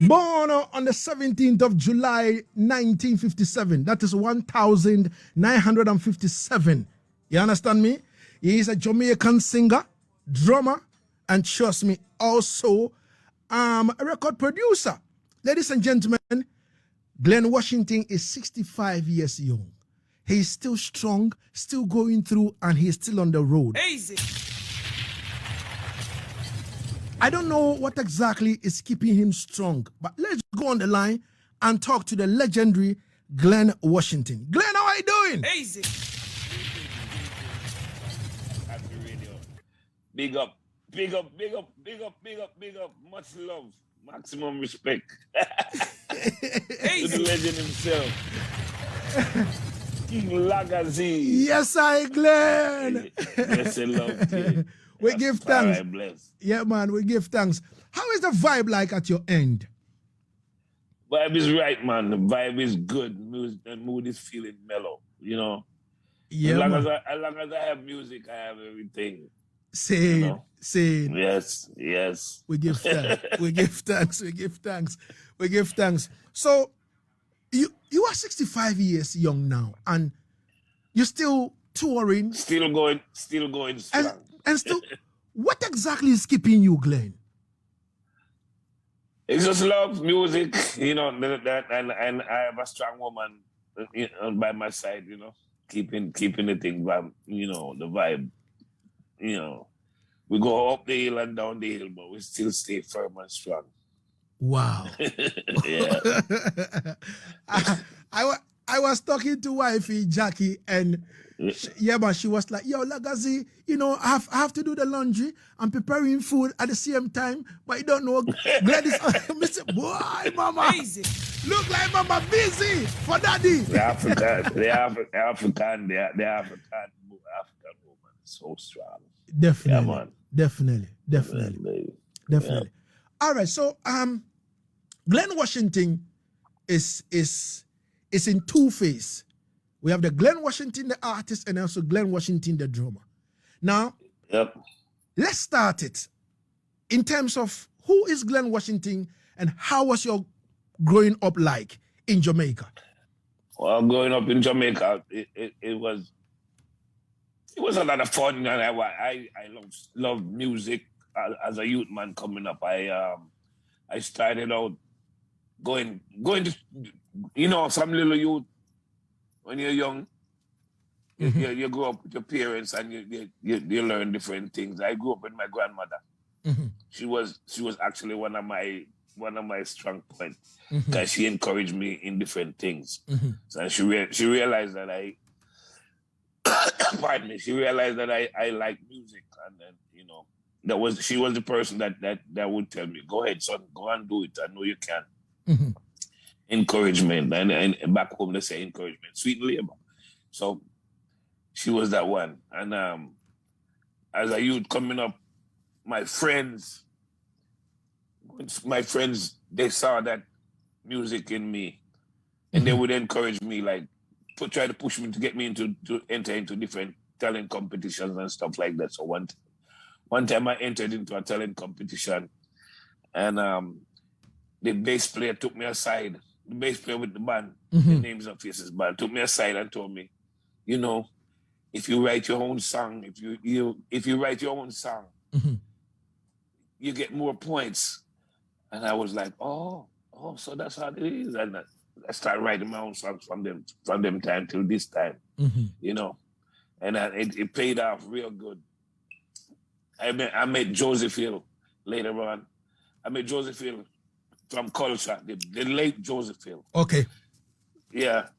Born on the 17th of July, 1957. That is 1957. You understand me? He is a Jamaican singer, drummer, and trust me, also a record producer. Ladies and gentlemen, Glen Washington is 65 years young. He is still strong, still going through, and he is still on the road. Easy. I don't know what exactly is keeping him strong, but let's go on the line and talk to the legendary Glen Washington. Glen, how are you doing? Easy. Happy radio. Big up, big up, big up, big up, big up, big up. Much love, maximum respect. To the legend himself, King Lagazee. Yes, I, Glen. Yes, I love you. We give thanks. Right, bless. Yeah, man, we give thanks. How is the vibe like at your end? Vibe is right, man. The vibe is good. The mood is feeling mellow, you know. Yeah, as long man. as I have music, I have everything. Say, You know? say. Yes, yes. We give thanks. We give thanks. We give thanks. We give thanks. So, you are 65 years young now, and you're still touring. Still going strong. And still, what exactly is keeping you, Glen? It's just love, music, you know, that and I have a strong woman by my side, you know, keeping the thing, you know, the vibe, you know. We go up the hill and down the hill, but we still stay firm and strong. Wow. Yeah. I was talking to wifey Jackie, and she was like, yo, Lagazee, you know, I have to do the laundry. I'm preparing food at the same time, but you don't know, Glen is Mr. Boy, mama. Easy. Look like mama busy for daddy. The African woman is so strong. Definitely. Yeah, man. Definitely. Baby. Definitely. Yeah. All right, so Glen Washington is in two phases. We have the Glen Washington, the artist, and also Glen Washington, the drummer. Now, Yep. let's start it in terms of who is Glen Washington and how was your growing up like in Jamaica? Well, growing up in Jamaica, it was a lot of fun, and I love music as a youth man coming up. I started out going to, you know, some little youth when you're young. You grow up with your parents and you learn different things. I grew up with my grandmother. Mm-hmm. She was actually one of my strong points because she encouraged me in different things. Mm-hmm. So she realized that pardon me. She realized that I like music, and then, you know, she was the person that would tell me, go ahead, son, go and do it. I know you can. Mm-hmm. Encouragement, and back home they say encouragement, sweet labor. So she was that one. And as a youth coming up, my friends, they saw that music in me, and they would encourage me, like try to push me to get me to enter into different talent competitions and stuff like that. So one time I entered into a talent competition, and the bass player took me aside. The bass player with the band, the Names and Faces band, took me aside and told me, you know, if you write your own song, if you write your own song, you get more points. And I was like, oh, so that's how it is. And I started writing my own songs from them time till this time, you know. And it paid off real good. I met Joseph Hill later on. I met Joseph Hill from Culture, the late Joseph Hill. Okay. Yeah.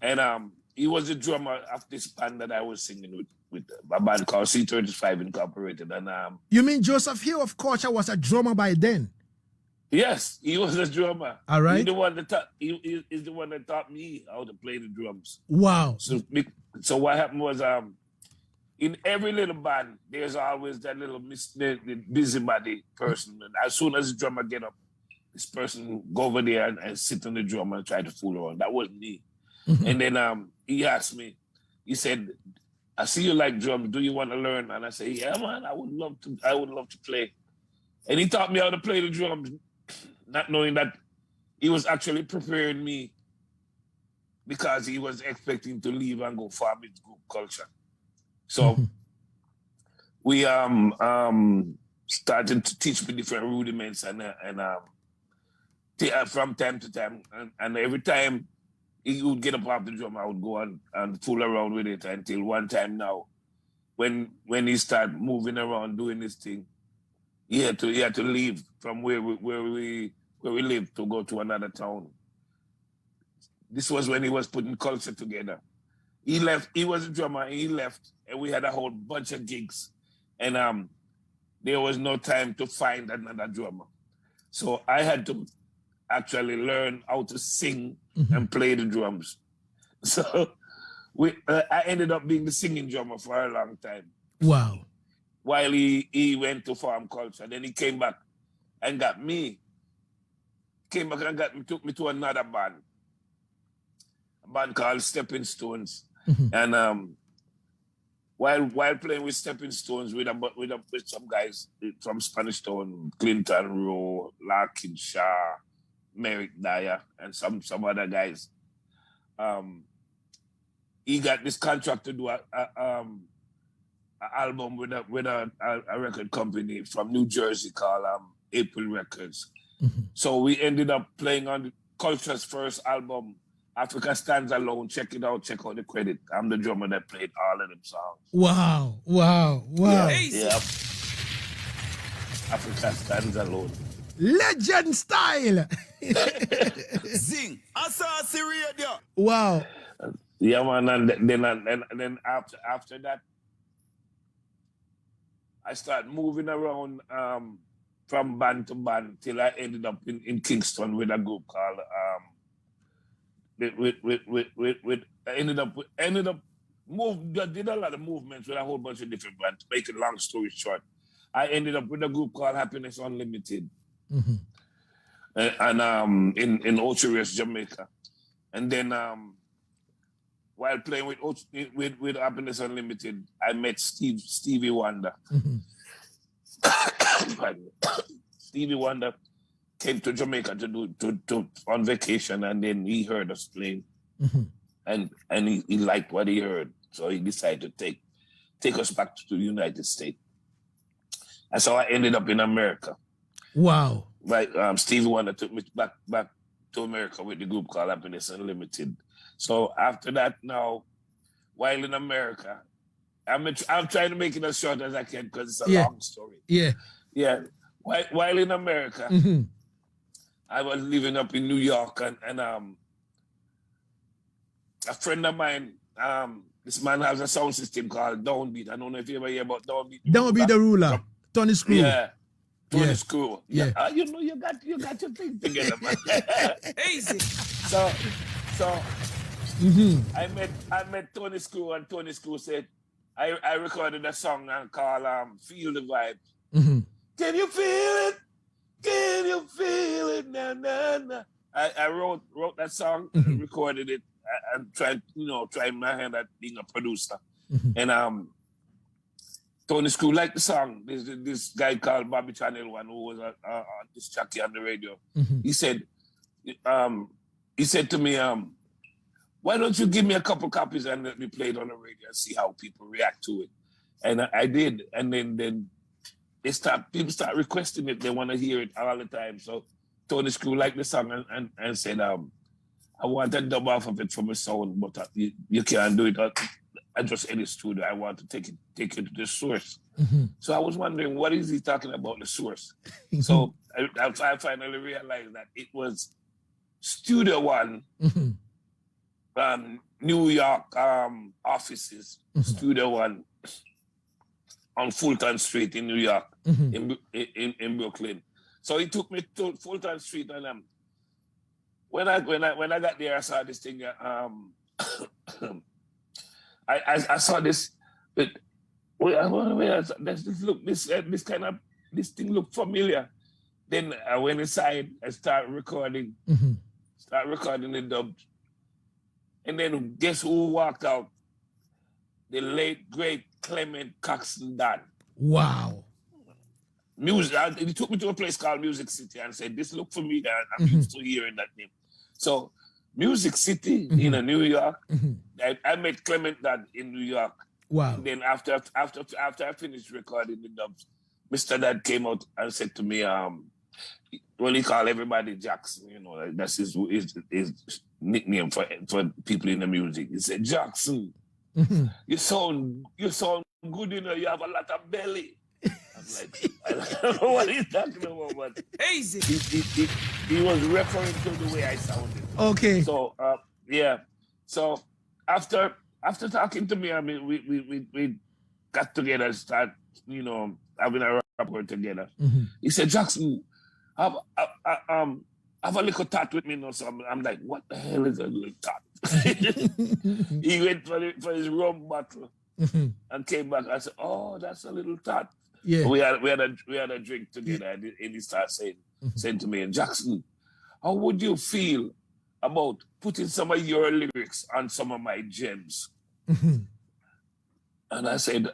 And he was the drummer of this band that I was singing with a band called C35 Incorporated. And You mean Joseph Hill of Culture was a drummer by then? yes, he was a drummer. All right. He's the one that taught me how to play the drums. Wow. So what happened was, in every little band, there's always that little the busybody person. And as soon as the drummer get up, this person go over there and sit on the drum and try to fool around. That was me. And then he asked me, he said, I see you like drums. Do you want to learn? And I said, yeah, man, I would love to play. And he taught me how to play the drums, not knowing that he was actually preparing me because he was expecting to leave and go form his group culture. So we started to teach me different rudiments and from time to time, and every time he would get up off the drum, I would go and fool around with it until one time now, when he started moving around doing this thing, he had to leave from where we lived to go to another town. This was when he was putting culture together. He left. He was a drummer. And he left, and we had a whole bunch of gigs, and there was no time to find another drummer. So I had to actually learn how to sing and play the drums. So I ended up being the singing drummer for a long time. Wow. While he went to farm culture, then he came back and got me. Came back and took me to another band. A band called Stepping Stones. And while playing with Stepping Stones with some guys from Spanish Town, Clinton Rowe, Larkin Shaw, Merrick Dyer, and some other guys, he got this contract to do an album with a record company from New Jersey called April Records. So we ended up playing on Culture's first album, Africa Stands Alone. Check it out. Check out the credit. I'm the drummer that played all of them songs. Wow. Yeah. Africa Stands Alone. Legend style. Zing. Asaase Radio. Wow. Yeah, man. And then after that, I started moving around from band to band till I ended up in Kingston with a group called did a lot of movements with a whole bunch of different bands. To make it long story short, I ended up with a group called Happiness Unlimited, and in Ocho Jamaica, and then while playing with Happiness Unlimited, I met Stevie Wonder. Stevie Wonder came to Jamaica to on vacation, and then he heard us playing, and he liked what he heard, so he decided to take us back to the United States. And so I ended up in America. Wow! Right, Stevie Wonder took me back to America with the group called Happiness Unlimited. So after that, now, while in America, I'm trying to make it as short as I can because it's a long story. Yeah. While in America, I was living up in New York, and a friend of mine, this man has a sound system called Downbeat. I don't know if you ever hear about Downbeat. Downbeat the ruler, Tony Screw. Yeah, Tony Screw. Yeah. You know, you got your thing together, man. Easy. So I met Tony Screw, and Tony Screw said, I recorded a song called Feel the Vibe. Can you feel it? Can you feel it? Na, na, na. I wrote that song, recorded it, and tried my hand at being a producer. And Tony Screw liked the song. This guy called Bobby Channel One, who was a disc jockey on the radio. He said to me, why don't you give me a couple copies and let me play it on the radio and see how people react to it? And I did, and then people start requesting it. They want to hear it all the time. So Tony Screw liked the song and said, I want a dub off of it from a sound, but you can't do it at just any studio. I want to take it to the source. So I was wondering, what is he talking about, the source? So I finally realized that it was Studio One, New York offices, Studio One on Fulton Street in New York, in Brooklyn. So he took me to Fulton Street, and when I got there, I saw this thing. I saw this. This thing looked familiar. Then I went inside and started recording. Start recording the dubs. And then guess who walked out? The late, great Clement Coxon Don. Wow. music. He took me to a place called Music City and said, "This look familiar. I'm used to hearing that name." So, Music City in New York. I met Clement Dad in New York. Wow. And then after I finished recording the dubs, Mr. Dad came out and said to me, well, he called everybody Jackson, you know, like that's his nickname for people in the music. He said, "Jackson, you sound good, you know, you have a lot of belly." I'm like, I don't know what he's talking about, but Easy. he was referring to the way I sounded. Okay. So yeah. So after talking to me, I mean, we got together and start, you know, having a rapport together. He said, "Jackson, have a little tat with me, you know." So I'm like, "What the hell is a little tat?" He went for his rum bottle and came back. I said, "Oh, that's a little tat." Yeah. We had a drink together, and he started saying to me, "Jackson, how would you feel about putting some of your lyrics on some of my gems?" And I said,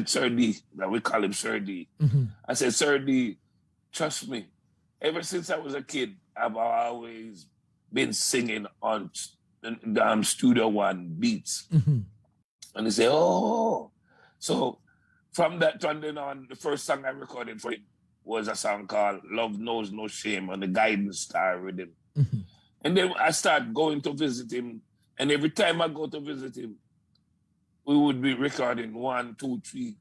"Sir D," that we call him Sir D. I said, "Sir D, trust me, ever since I was a kid, I've always been singing on Studio One beats." And he said, "Oh." So from that then on, the first song I recorded for him was a song called "Love Knows No Shame" on the Guidance Star rhythm. And then I started going to visit him. And every time I go to visit him, we would be recording 1, 2, 3,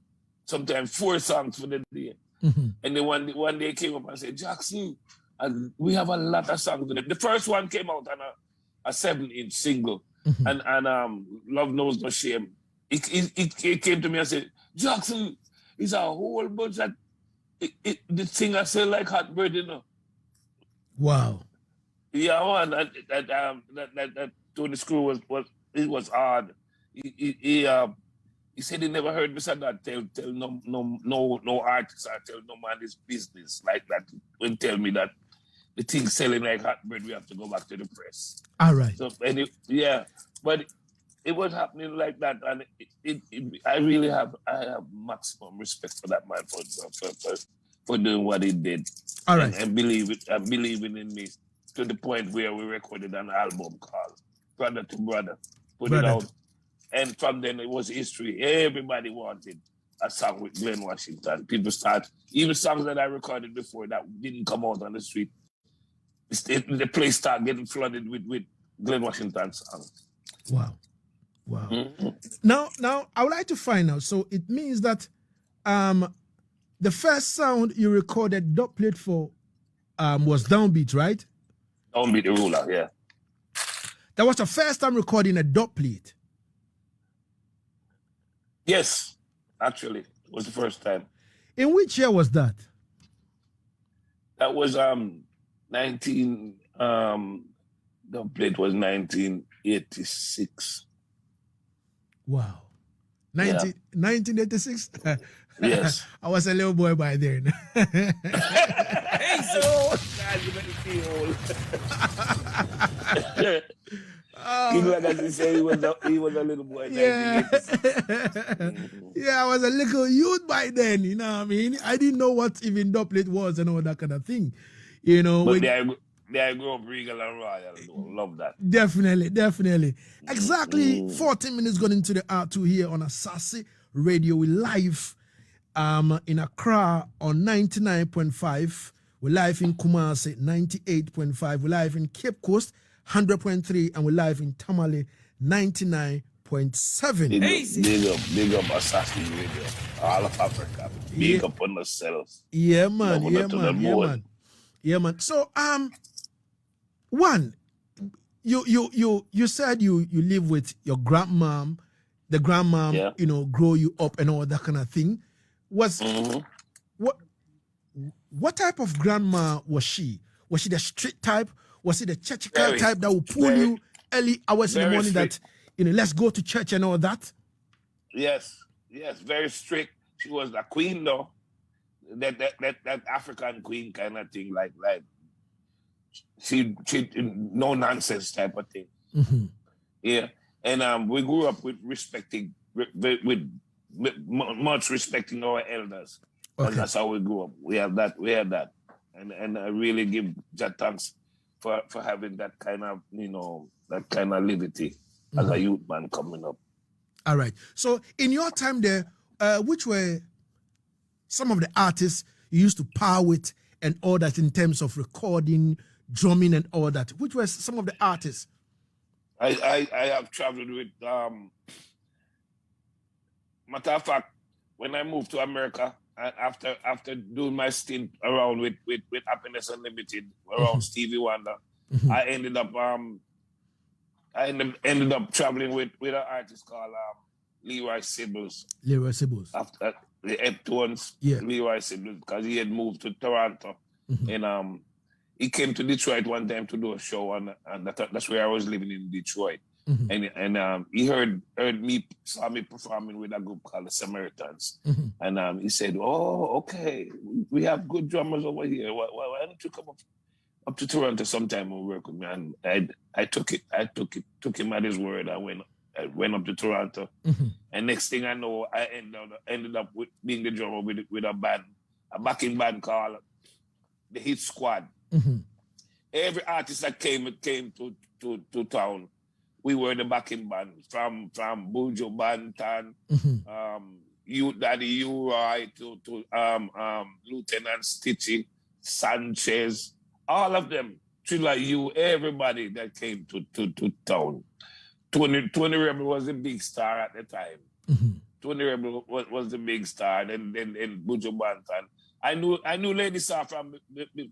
sometimes 4 songs for the day. And then one day came up and said, "Jackson, we have a lot of songs." The first one came out on a 7-inch single, and "Love Knows No Shame." It came to me and said, "Jackson, it's a whole bunch that the thing I sell like hot bread, you know." Wow. Yeah, man. That Tony Screw was hard. He said he never heard Mr. Dad tell no artist or tell no man his business like that. When tell me that the thing selling like hot bread, we have to go back to the press. All right. So but it was happening like that, and I have maximum respect for that man for doing what he did. All right. And believing in me to the point where we recorded an album called Brother to Brother, put it out. And from then it was history. Everybody wanted a song with Glen Washington. People start, even songs that I recorded before that didn't come out on the street, the place started getting flooded with Glen Washington songs. Wow. Now I would like to find out. So it means that the first sound you recorded dub plate for was Downbeat, right? Downbeat the Ruler, yeah. That was the first time recording a dub plate. Yes, actually, it was the first time. In which year was that? That was 19. The plate was 1986. Wow. 1986? Yes. I was a little boy by then. Oh, God, you better be old. King Lagazee said he was a little boy. Yeah. Yeah, I was a little youth by then, you know what I mean? I didn't know what even doublet was and all that kind of thing. You know. But they grew up regal and royal. Love that. Definitely. Exactly 14 minutes gone into the R2 here on Asaase Radio. We live in Accra on 99.5. We're live in Kumasi 98.5. We're live in Cape Coast 100.3, and we're live in Tamale 99.7. Big up Asaase Radio. All of Africa. Big up on ourselves. Yeah, man. So one, you said you live with your grandmom, the grandmom, yeah, you know, grow you up and all that kind of thing. What type of grandma was she? Was she the street type? Was it the church type that would pull you early hours in the morning strict. that, you know, let's go to church and all that? Yes, very strict. She was the queen though. That African queen kind of thing, like she no nonsense type of thing. Yeah, and we grew up with much respecting our elders. And Okay. that's how we grew up. We have that. We had that. And I really give Jah thanks for having that kind of, that kind of liberty as a youth man coming up. All right. So in your time there, which were some of the artists you used to par with and all that in terms of recording, drumming and all that? Which were some of the artists? I have traveled with, matter of fact, when I moved to America, after doing my stint around with Happiness Unlimited, around Stevie Wonder, I ended up traveling with an artist called Leroy Sibbles. Leroy Sibbles. After the Eptones, Leroy Sibbles, because he had moved to Toronto. And he came to Detroit one time to do a show, and that's where I was living in Detroit. And he heard me, saw me performing with a group called the Samaritans. And he said, "Oh, okay, we have good drummers over here. Why don't you come up to Toronto sometime and work with me?" And I took him at his word. I went up to Toronto. And next thing I know, I ended up with being the drummer with a band, a backing band called the Hit Squad. Every artist that came to town, we were the backing band, from Bujo Bantan, You Daddy Uri to Lieutenant Stitchy, Sanchez, all of them, Trilla U, everybody that came to town. Tony Rebel was the big star at the time. Tony Rebel was the big star, and Bujo Bantan. I knew Lady Saw from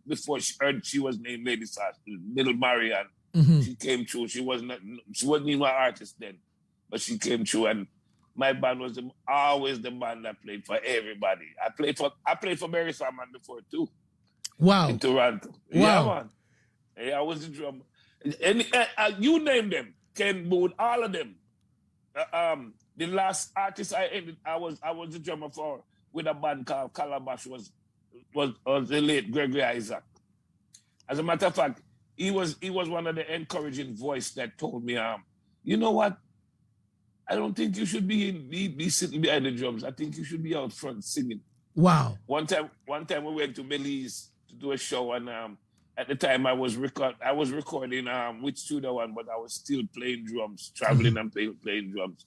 before she was named Lady Saw, Little Marianne. She came through. She wasn't even an artist then, but she came through, and my band was always the band that played for everybody. I played for Barry Salmon before too. Wow. In Toronto. Wow. Yeah, man. Yeah, I was the drummer. And you name them, Ken Boone, all of them. The last artist I was the drummer for with a band called Calabash was the late Gregory Isaac. As a matter of fact, he was one of the encouraging voice that told me, you know what? I don't think you should be sitting behind the drums. I think you should be out front singing. Wow. One time we went to Belize to do a show, and at the time I was recording with Studio One, but I was still playing drums, traveling and playing drums.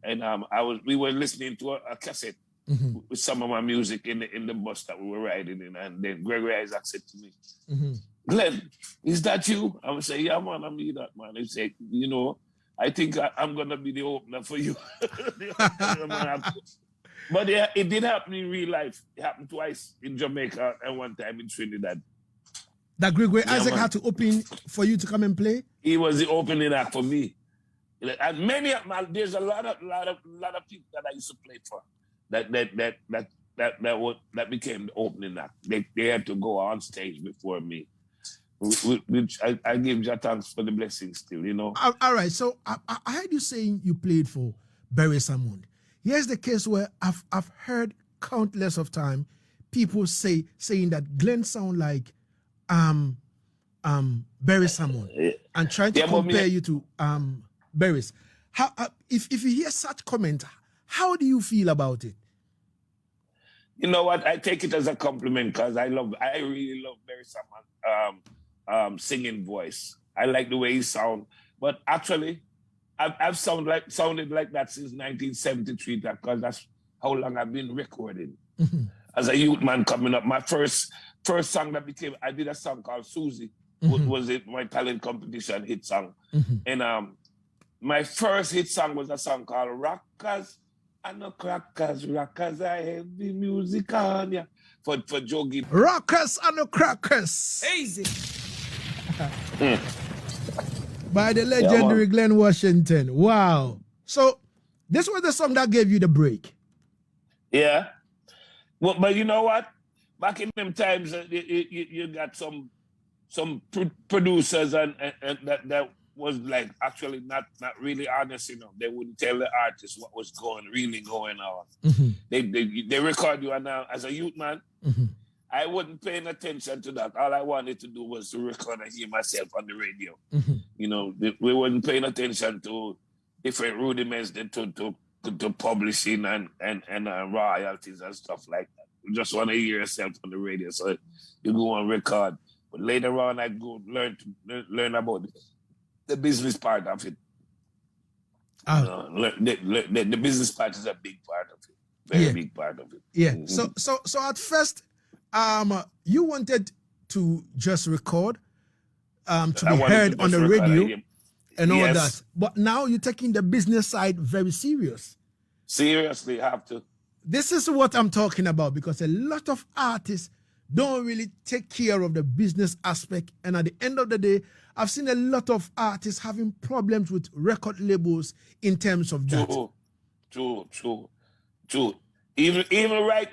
And we were listening to a cassette with some of my music in the bus that we were riding in, and then Gregory Isaac said to me, "Glen, is that you?" I would say, "Yeah, man, I'm that man." He said, "I think I'm gonna be the opener for you." But yeah, it did happen in real life. It happened twice in Jamaica and one time in Trinidad. That Gregory Isaac had to open for you to come and play? He was the opening act for me. And there's a lot of people that I used to play for that became the opening act. They had to go on stage before me. Which I give Jah thanks for the blessings still, All right, so I heard you saying you played for Barry Salmon. Here's the case where I've heard countless of time people saying that Glen sound like Barry Salmon and trying to compare you to Barry's. How if you hear such comment, how do you feel about it? You know what? I take it as a compliment because I really love Barry Salmon singing voice. I like the way he sound. But actually, I've sounded like that since 1973 because that's how long I've been recording. As a youth man coming up, my first song that I did a song called Susie. Was it my talent competition hit song. And my first hit song was a song called Rockers and No Crackers. Rockers, I have the music on ya. For Joe Gibb. Rockers and No Crackers. Easy. By the legendary Glen Washington. Wow. So this was the song that gave you the break. Yeah. Well, but you know what? Back in them times, you got some producers and that was like actually not really honest, They wouldn't tell the artist what was really going on. They record you, and now as a youth man, I wasn't paying attention to that. All I wanted to do was to record and hear myself on the radio. We wasn't paying attention to different rudiments to publishing and royalties and stuff like that. just want to hear yourself on the radio. So you go on record. But later on, I go learn about the business part of it. The business part is a big part of it. Very big part of it. Yeah. So at first, you wanted to just record, to be heard on the radio and all that. But now you're taking the business side very serious. Seriously, have to. This is what I'm talking about, because a lot of artists don't really take care of the business aspect. And at the end of the day, I've seen a lot of artists having problems with record labels in terms of that. True. Even right now,